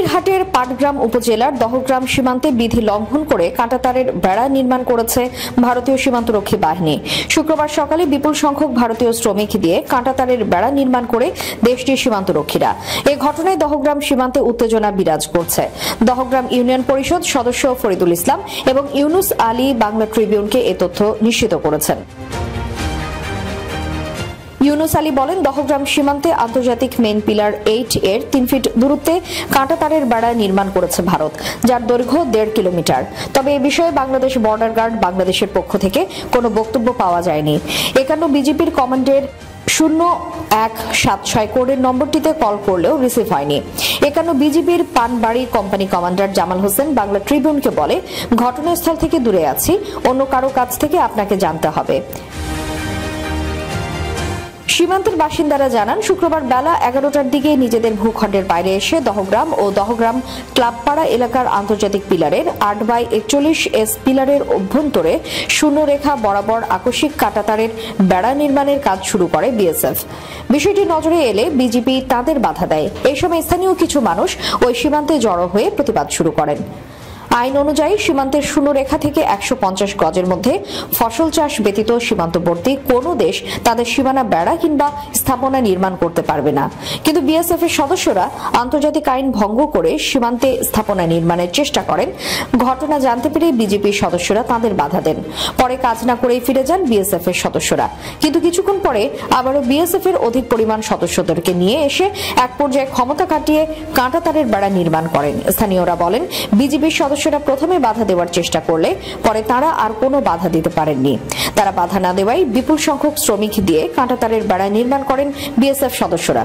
লালমনিরহাটের পাটগ্রাম উপজেলার দহগ্রাম সীমান্তে বিধি লঙ্ঘন করে কাঁটাতারের বেড়া নির্মাণ করেছে ভারতীয় সীমান্তরক্ষী বাহিনী। শুক্রবার সকালে বিপুল সংখ্যক ভারতীয় শ্রমিক দিয়ে কাঁটাতারের বেড়া নির্মাণ করে দেশটির সীমান্তরক্ষীরা। এই ঘটনায় দহগ্রাম সীমান্তে উত্তেজনা বিরাজ করছে। দহগ্রাম ইউনিয়ন পরিষদ সদস্য ফরিদুল ইসলাম এবং ইউনুস আলী বাংলা ট্রিবিউনকে এ তথ্য নিশ্চিত করেছেন। ইউনুস আলী বলেন, দহগ্রাম সীমান্তে আন্তর্জাতিক মেইন পিলার 8 এর 3 ফিট দূরত্বে কাঁটাতারের বেড়া নির্মাণ করেছে ভারত, যার দৈর্ঘ্য 1.5 কিলোমিটার। তবে এ বিষয়ে বাংলাদেশ বর্ডার গার্ড বাংলাদেশের পক্ষ থেকে কোনো বক্তব্য পাওয়া যায়নি। 51 বিজিপির কমান্ডের 0176 কোডের নম্বরটিতে কল করলেও রিসিভ হয়নি। 51 বিজিবির পানবাড়ি কোম্পানি কমান্ডার জামাল হোসেন বাংলা ট্রিবিউনকে বলে, ঘটনাস্থল থেকে দূরে আছি, অন্য কারো কাছ থেকে আপনাকে জানতে হবে। সীমান্তের বাসিন্দারা জানান, শুক্রবার বেলা 11টার দিকে নিজেদের ভূখণ্ডের বাইরে এসে দহগ্রাম ও দহগ্রাম ক্লাবপাড়া এলাকার আন্তর্জাতিক পিলারের 8/41 পিলারের অভ্যন্তরে শূন্যরেখা বরাবর আকস্মিক কাঁটাতারের বেড়া নির্মাণের কাজ শুরু করে বিএসএফ। বিষয়টি নজরে এলে বিজিবি তাদের বাধা দেয়। এই সময় স্থানীয় কিছু মানুষ ওই সীমান্তে জড়ো হয়ে প্রতিবাদ শুরু করেন। আইন অনুযায়ী সীমান্তের শূন্যরেখা থেকে 150 গজের মধ্যে ফসল চাষ ব্যতীত সীমান্তবর্তী কোনো দেশ তাদের সীমানা বেড়া কিংবা স্থাপনা নির্মাণ করতে পারবে না। কিন্তু বিএসএফ এর সদস্যরা আন্তর্জাতিক আইন ভঙ্গ করে সীমান্তে স্থাপনা নির্মাণের চেষ্টা করেন। ঘটনা জানতে পেরে বিজেপির সদস্যরা তাদের বাধা দেন। পরে কাজ না করেই ফিরে যান বিএসএফ এর সদস্যরা। কিন্তু কিছুক্ষণ পরে আবারও বিএসএফ এর অধিক পরিমাণ সদস্যদেরকে নিয়ে এসে এক পর্যায়ে ক্ষমতা খাটিয়ে কাঁটাতারের বেড়া নির্মাণ করেন। স্থানীয়রা বলেন, বিজেপির সদস্যরা প্রথমে বাধা দেওয়ার চেষ্টা করলে পরে তারা আর কোনো বাধা দিতে পারেননি। তারা বাধা না দেওয়ায় বিপুল সংখ্যক শ্রমিক দিয়ে কাঁটাতারের বেড়া নির্মাণ করেন বিএসএফ সদস্যরা।